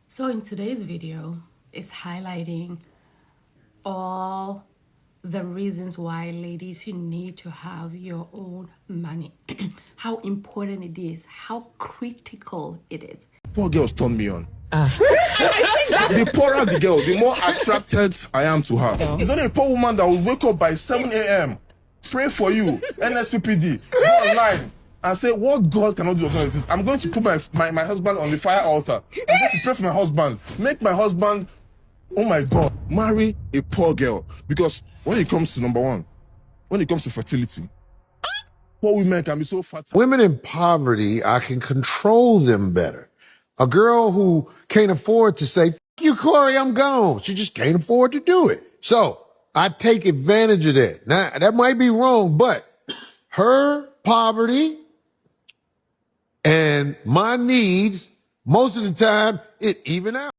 So in today's video, it's highlighting all the reasons why ladies you need to have your own money. How important it is, how critical it is. Poor girls turn me on. The poorer the girl, the more attracted I am to her. It's only a poor woman that will wake up by 7 a.m. pray for you, NSPPD, go online and say, what God cannot do this. I'm going to put my husband on the fire altar. I'm going to pray for my husband. Make my husband, oh my God, marry a poor girl. Because when it comes to number one, when it comes to fertility, poor women can be so fertile. Women in poverty, I can control them better. A girl who can't afford to say, "F you, Corey, I'm gone." She just can't afford to do it. So I take advantage of that. Now, that might be wrong, but her poverty and my needs, most of the time, it even out.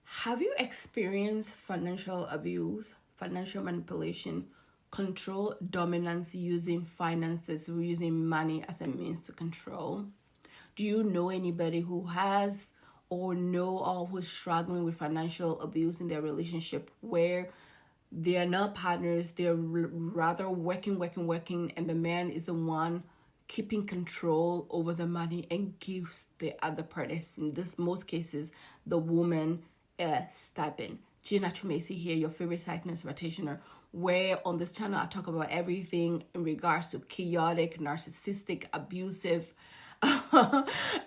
Have you experienced financial abuse, financial manipulation, control, dominance using finances, using money as a means to control? Do you know anybody who has or know or who's struggling with financial abuse in their relationship where they are not partners, they're rather working, and the man is the one keeping control over the money and gives the other parties, in this most cases, the woman, a stipend. Gina Chumesi here, your favorite psych practitioner, where on this channel I talk about everything in regards to chaotic, narcissistic, abusive,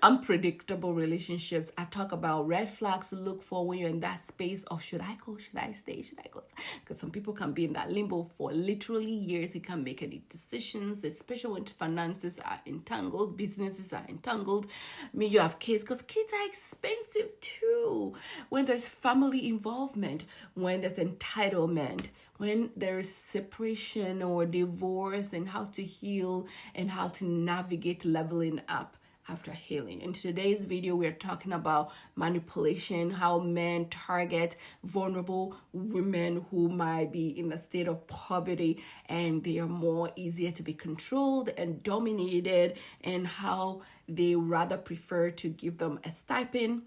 unpredictable relationships. I talk about red flags to look for when you're in that space of should I go, should I stay, should I go? Because some people can be in that limbo for literally years. They can't make any decisions, especially when finances are entangled, businesses are entangled. I mean, you have kids, because kids are expensive too. When there's family involvement, when there's entitlement, when there's separation or divorce, and how to heal and how to navigate leveling up after healing. In today's video, we're talking about manipulation, how men target vulnerable women who might be in a state of poverty and they are more easier to be controlled and dominated, and how they rather prefer to give them a stipend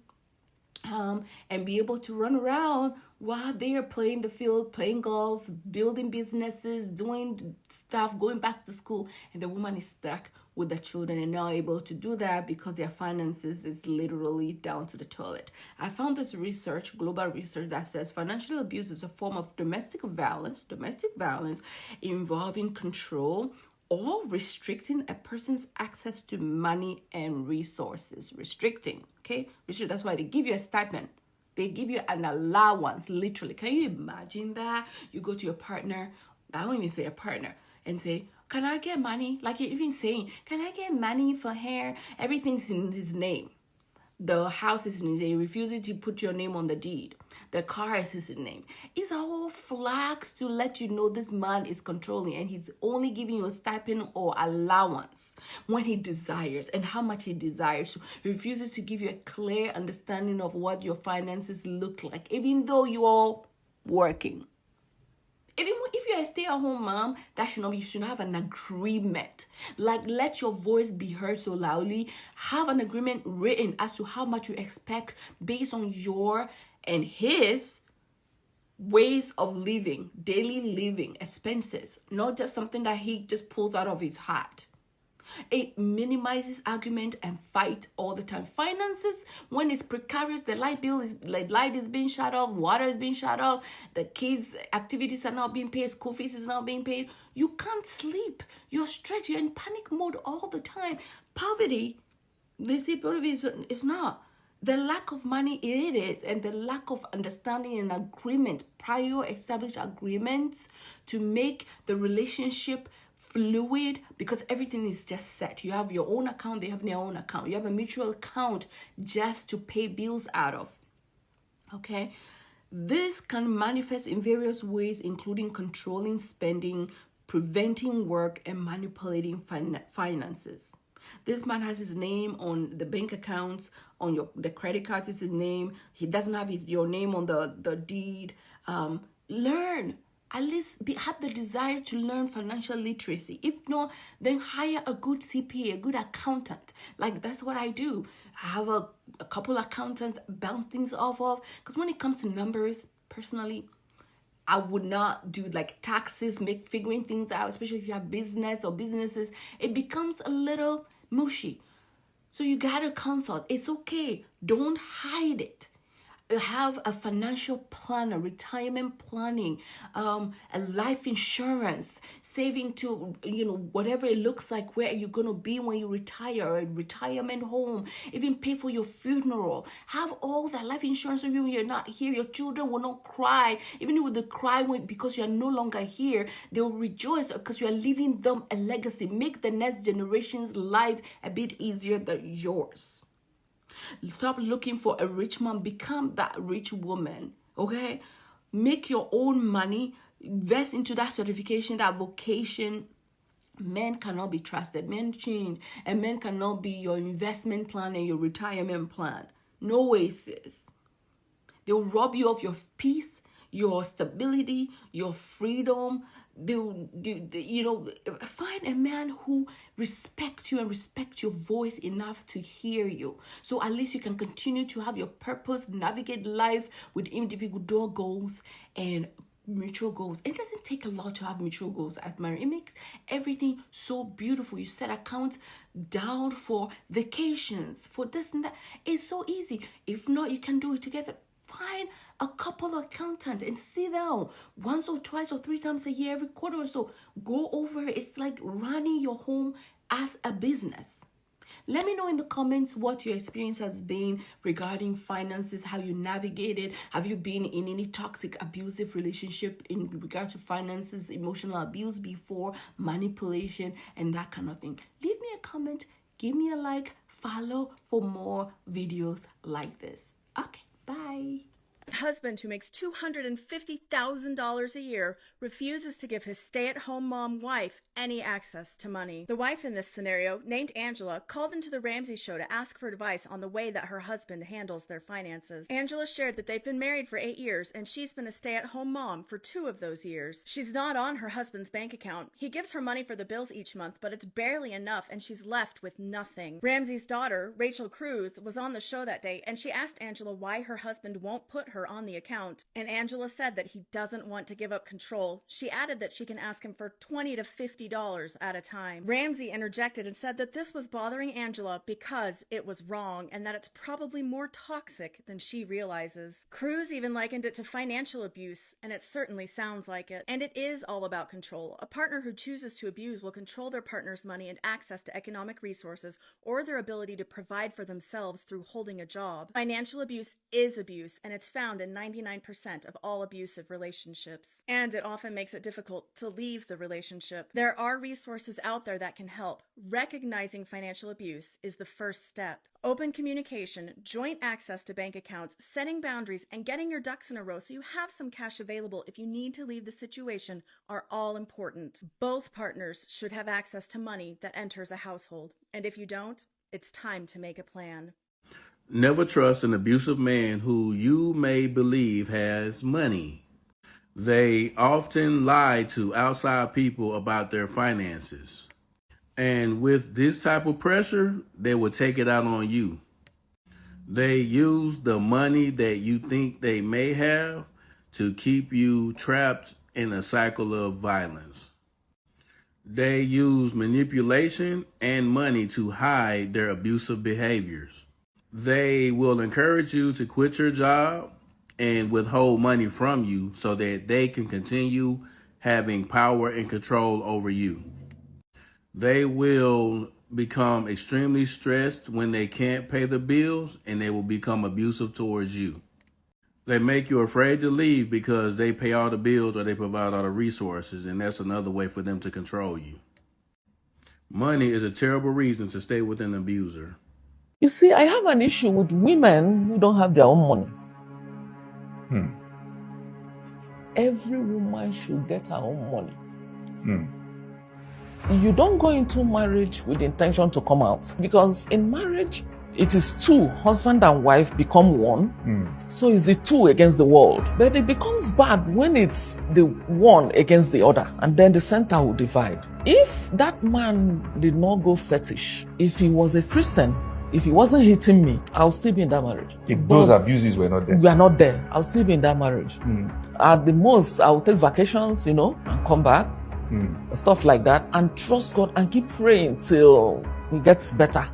and be able to run around while they are playing the field, playing golf, building businesses, doing stuff, going back to school, and the woman is stuck with the children and not able to do that because their finances is literally down to the toilet. I found this research, global research, that says financial abuse is a form of domestic violence involving control or restricting a person's access to money and resources. Restricting, okay? That's why they give you a stipend. They give you an allowance, literally. Can you imagine that? You go to your partner, I don't even say a partner, and say, can I get money? Like you're even saying, can I get money for hair? Everything's in his name. The house is in his name. He refuses to put your name on the deed. The car is his name. It's all flags to let you know this man is controlling, and he's only giving you a stipend or allowance when he desires and how much he desires. He refuses to give you a clear understanding of what your finances look like, even though you're working. Even if you're a stay-at-home mom, that should not be. You should have an agreement. Like, let your voice be heard so loudly. Have an agreement written as to how much you expect based on your and his ways of living, daily living, expenses. Not just something that he just pulls out of his hat. It minimizes argument and fight all the time. Finances, when it's precarious, the light is being shut off, water is being shut off, the kids' activities are not being paid, school fees is not being paid. You can't sleep. You're stressed. You're in panic mode all the time. Poverty, they say poverty is not. The lack of money, it is, and the lack of understanding and agreement, prior established agreements to make the relationship fluid, because everything is just set. You have your own account, they have their own account. You have a mutual account just to pay bills out of. Okay? This can manifest in various ways, including controlling spending, preventing work, and manipulating finances. This man has his name on the bank accounts, on the credit cards is his name. He doesn't have your name on the deed. Learn. at least have the desire to learn financial literacy. If not, then hire a good CPA, a good accountant. Like, that's what I do. I have a couple accountants bounce things off of, because when it comes to numbers, personally, I would not do like taxes, figuring things out, especially if you have business or businesses. It becomes a little mushy. So you gotta consult. It's okay. Don't hide it. Have a financial planner, retirement planning, a life insurance, saving to, whatever it looks like, where you're going to be when you retire, a retirement home, even pay for your funeral. Have all that life insurance. Even when you're not here, your children will not cry. Even if they cry because you're no longer here, they will rejoice because you are leaving them a legacy. Make the next generation's life a bit easier than yours. Stop looking for a rich man. Become that rich woman. Okay? Make your own money. Invest into that certification, that vocation. Men cannot be trusted. Men change. And men cannot be your investment plan and your retirement plan. No way, sis. They'll rob you of your peace, your stability, your freedom. Find a man who respects you and respects your voice enough to hear you. So at least you can continue to have your purpose, navigate life with individual goals and mutual goals. It doesn't take a lot to have mutual goals at marriage. It makes everything so beautiful. You set accounts down for vacations, for this and that. It's so easy. If not, you can do it together. Find a couple of accountants and sit down once or twice or 3 times a year, every quarter or so. Go over it. It's like running your home as a business. Let me know in the comments what your experience has been regarding finances, how you navigated. Have you been in any toxic, abusive relationship in regard to finances, emotional abuse before, manipulation, and that kind of thing? Leave me a comment, give me a like, follow for more videos like this. Okay. Bye. Husband who makes $250,000 a year refuses to give his stay-at-home mom wife any access to money. The wife in this scenario, named Angela, called into the Ramsey show to ask for advice on the way that her husband handles their finances. Angela shared that they've been married for 8 years and she's been a stay-at-home mom for 2 of those years. She's not on her husband's bank account. He gives her money for the bills each month, but it's barely enough and she's left with nothing. Ramsey's daughter, Rachel Cruz, was on the show that day and she asked Angela why her husband won't put her on the account, and Angela said that he doesn't want to give up control. She added that she can ask him for $20 to $50 at a time. Ramsey interjected and said that this was bothering Angela because it was wrong and that it's probably more toxic than she realizes. Cruz even likened it to financial abuse, and it certainly sounds like it. And it is all about control. A partner who chooses to abuse will control their partner's money and access to economic resources or their ability to provide for themselves through holding a job. Financial abuse is abuse, and it's found in 99% of all abusive relationships. And it often makes it difficult to leave the relationship. There are resources out there that can help. Recognizing financial abuse is the first step. Open communication, joint access to bank accounts, setting boundaries, and getting your ducks in a row so you have some cash available if you need to leave the situation are all important. Both partners should have access to money that enters a household. And if you don't, it's time to make a plan. Never trust an abusive man who you may believe has money. They often lie to outside people about their finances. And with this type of pressure, they will take it out on you. They use the money that you think they may have to keep you trapped in a cycle of violence. They use manipulation and money to hide their abusive behaviors. They will encourage you to quit your job and withhold money from you so that they can continue having power and control over you. They will become extremely stressed when they can't pay the bills, and they will become abusive towards you. They make you afraid to leave because they pay all the bills or they provide all the resources, and that's another way for them to control you. Money is a terrible reason to stay with an abuser. You see, I have an issue with women who don't have their own money. Every woman should get her own money. You don't go into marriage with the intention to come out, because in marriage, It is two, husband and wife become one. So it's the two against the world. But it becomes bad when it's the one against the other, and then the center will divide. If that man did not go fetish, if he was a Christian, if he wasn't hitting me, I'll still be in that marriage. If those abuses were not there. We are not there. I'll still be in that marriage. At the most, I'll take vacations, and come back. Stuff like that. And trust God and keep praying till it gets better.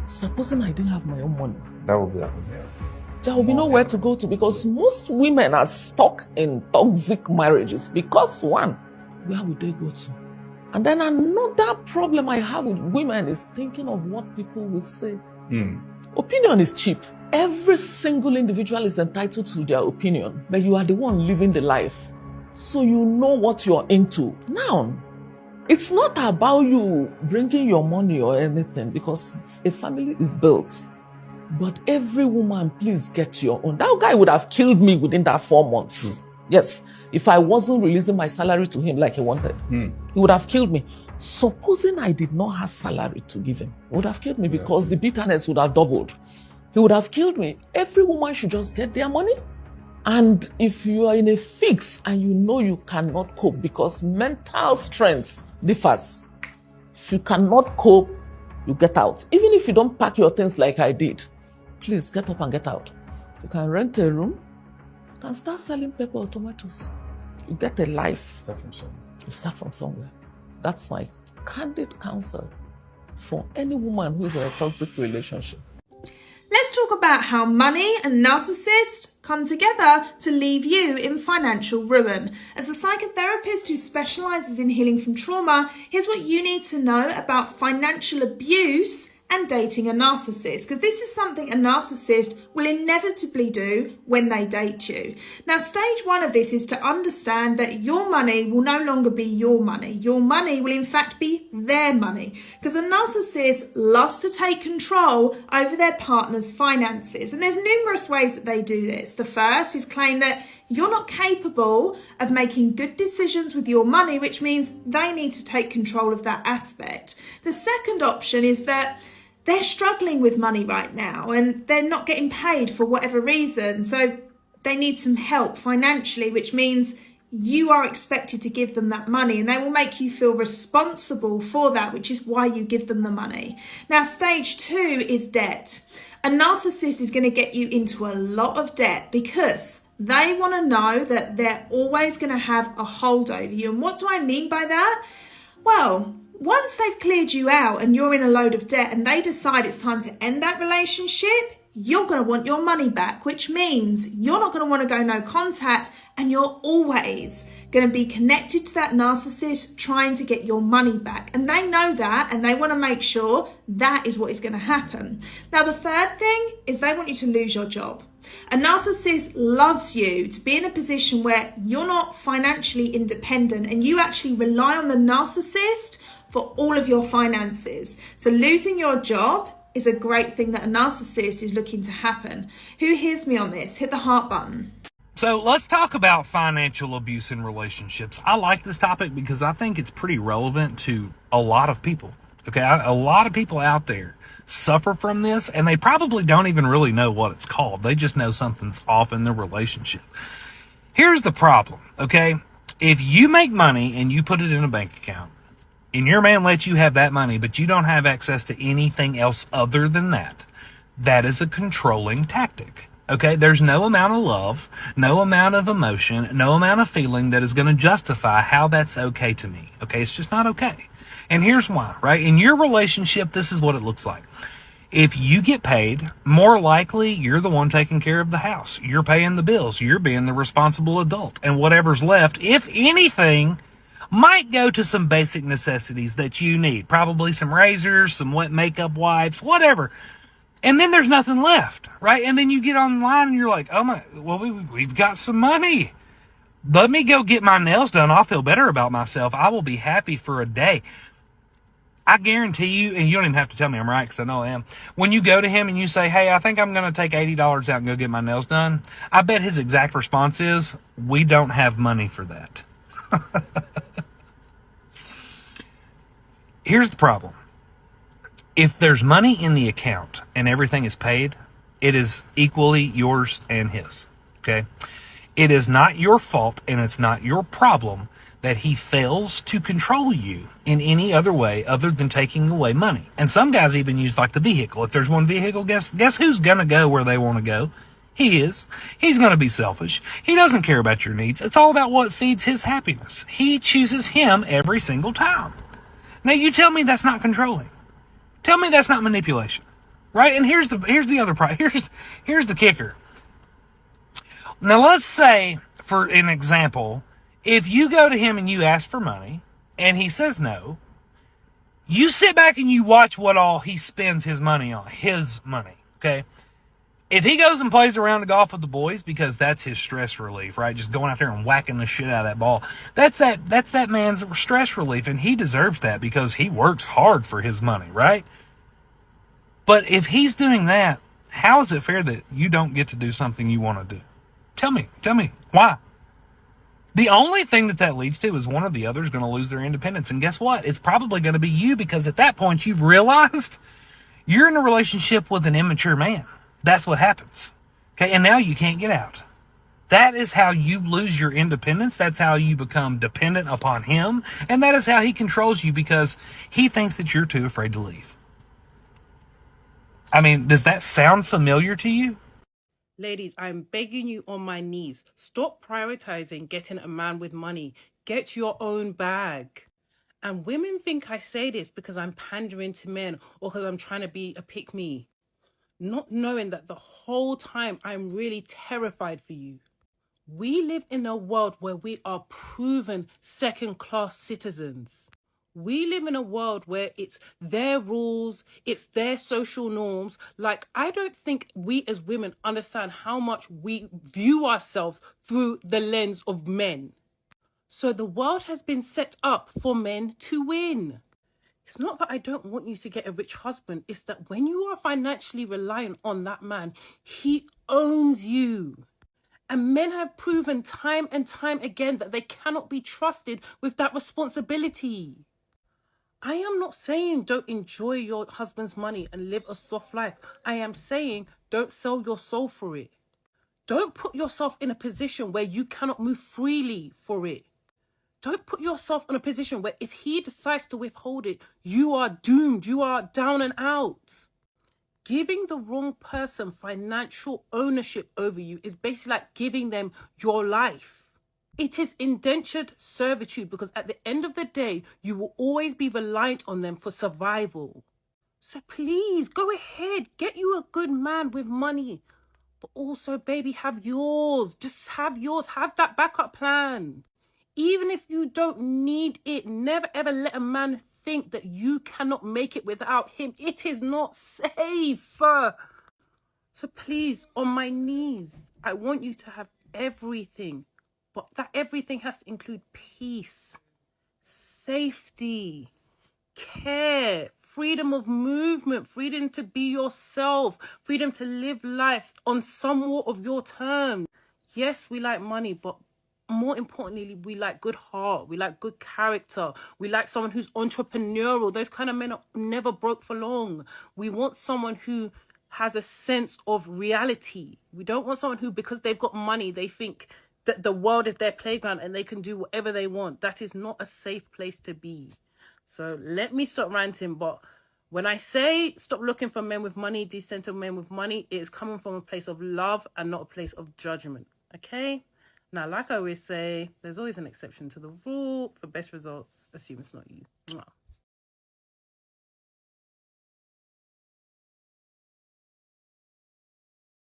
Supposing I didn't have my own money, That would be happening. there will be nowhere to go to, because most women are stuck in toxic marriages because, one, where would they go to? And then another problem I have with women is thinking of what people will say. Opinion is cheap. Every single individual is entitled to their opinion, but you are the one living the life. So you know what you're into. Now, it's not about you bringing your money or anything, because a family is built. But every woman, please get your own. That guy would have killed me within that 4 months. Yes. If I wasn't releasing my salary to him like he wanted, he would have killed me. Supposing I did not have salary to give him, he would have killed me, because the bitterness would have doubled. He would have killed me. Every woman should just get their money. And if you are in a fix and you know you cannot cope, because mental strength differs. If you cannot cope, you get out. Even if you don't pack your things like I did, please get up and get out. You can rent a room, you can start selling pepper or tomatoes. You get a life. Start from somewhere. You start from somewhere. That's my candid counsel for any woman who is in a toxic relationship. Let's talk about how money and narcissists come together to leave you in financial ruin. As a psychotherapist who specialises in healing from trauma, here's what you need to know about financial abuse and dating a narcissist, because this is something a narcissist will inevitably do when they date you. Now, stage one of this is to understand that your money will no longer be your money. Your money will in fact be their money, because a narcissist loves to take control over their partner's finances. And there's numerous ways that they do this. The first is claim that you're not capable of making good decisions with your money, which means they need to take control of that aspect. The second option is that they're struggling with money right now and they're not getting paid for whatever reason. So they need some help financially, which means you are expected to give them that money, and they will make you feel responsible for that, which is why you give them the money. Now, stage two is debt. A narcissist is going to get you into a lot of debt because they want to know that they're always going to have a hold over you. And what do I mean by that? Well, once they've cleared you out and you're in a load of debt and they decide it's time to end that relationship, you're going to want your money back, which means you're not going to want to go no contact, and you're always going to be connected to that narcissist trying to get your money back. And they know that, and they want to make sure that is what is going to happen. Now, the third thing is they want you to lose your job. A narcissist loves you to be in a position where you're not financially independent and you actually rely on the narcissist for all of your finances. So losing your job is a great thing that a narcissist is looking to happen. Who hears me on this? Hit the heart button. So let's talk about financial abuse in relationships. I like this topic because I think it's pretty relevant to a lot of people. Okay, a lot of people out there suffer from this, and they probably don't even really know what it's called. They just know something's off in their relationship. Here's the problem, okay? If you make money and you put it in a bank account, and your man lets you have that money, but you don't have access to anything else other than that, that is a controlling tactic. Okay, there's no amount of love, no amount of emotion, no amount of feeling that is going to justify how that's okay to me. Okay, it's just not okay. And here's why, right? In your relationship, this is what it looks like. If you get paid, more likely you're the one taking care of the house. You're paying the bills. You're being the responsible adult. And whatever's left, if anything, might go to some basic necessities that you need. Probably some razors, some wet makeup wipes, whatever. And then there's nothing left, right? And then you get online and you're like, oh my, well, we've got some money. Let me go get my nails done. I'll feel better about myself. I will be happy for a day. I guarantee you, and you don't even have to tell me I'm right because I know I am. When you go to him and you say, hey, I think I'm going to take $80 out and go get my nails done, I bet his exact response is, we don't have money for that. Here's the problem. If there's money in the account and everything is paid, it is equally yours and his. Okay? It is not your fault and it's not your problem that he fails to control you in any other way other than taking away money. And some guys even use like the vehicle. If there's one vehicle, guess who's gonna go where they want to go? He is. He's gonna be selfish. He doesn't care about your needs. It's all about what feeds his happiness. He chooses him every single time. Now you tell me that's not controlling. Tell me that's not manipulation. Right? And here's the other part. Here's the kicker. Now let's say, for an example, if you go to him and you ask for money and he says no, you sit back and you watch what all he spends his money on. His money, okay? If he goes and plays around the golf with the boys because that's his stress relief, right? Just going out there and whacking the shit out of that ball. That's that man's stress relief, and he deserves that because he works hard for his money, right? But if he's doing that, how is it fair that you don't get to do something you want to do? Tell me, why? The only thing that leads to is one or the other is going to lose their independence. And guess what? It's probably going to be you, because at that point you've realized you're in a relationship with an immature man. That's what happens. Okay. And now you can't get out. That is how you lose your independence. That's how you become dependent upon him. And that is how he controls you, because he thinks that you're too afraid to leave. I mean, does that sound familiar to you? Ladies, I'm begging you on my knees. Stop prioritizing getting a man with money. Get your own bag. And women think I say this because I'm pandering to men or because I'm trying to be a pick-me. Not knowing that the whole time I'm really terrified for you. We live in a world where we are proven second-class citizens. We live in a world where it's their rules, it's their social norms. Like, I don't think we as women understand how much we view ourselves through the lens of men. So the world has been set up for men to win. It's not that I don't want you to get a rich husband. It's that when you are financially reliant on that man, he owns you. And men have proven time and time again that they cannot be trusted with that responsibility. I am not saying don't enjoy your husband's money and live a soft life. I am saying don't sell your soul for it. Don't put yourself in a position where you cannot move freely for it. Don't put yourself in a position where if he decides to withhold it, you are doomed. You are down and out. Giving the wrong person financial ownership over you is basically like giving them your life. It is indentured servitude, because at the end of the day, you will always be reliant on them for survival. So please, go ahead, get you a good man with money. But also, baby, have yours. Just have yours. Have that backup plan. Even if you don't need it, never ever let a man think that you cannot make it without him. It is not safe. So please, on my knees, I want you to have everything. But that everything has to include peace, safety, care, freedom of movement, freedom to be yourself, freedom to live life on somewhat of your terms. Yes, we like money, but more importantly, we like good heart. We like good character. We like someone who's entrepreneurial. Those kind of men are never broke for long. We want someone who has a sense of reality. We don't want someone who, because they've got money, they think that the world is their playground and they can do whatever they want. That is not a safe place to be. So let me stop ranting. But when I say stop looking for men with money, decenter men with money, it is coming from a place of love and not a place of judgment. Okay? Now, like I always say, there's always an exception to the rule. For best results, assume it's not you. Mwah.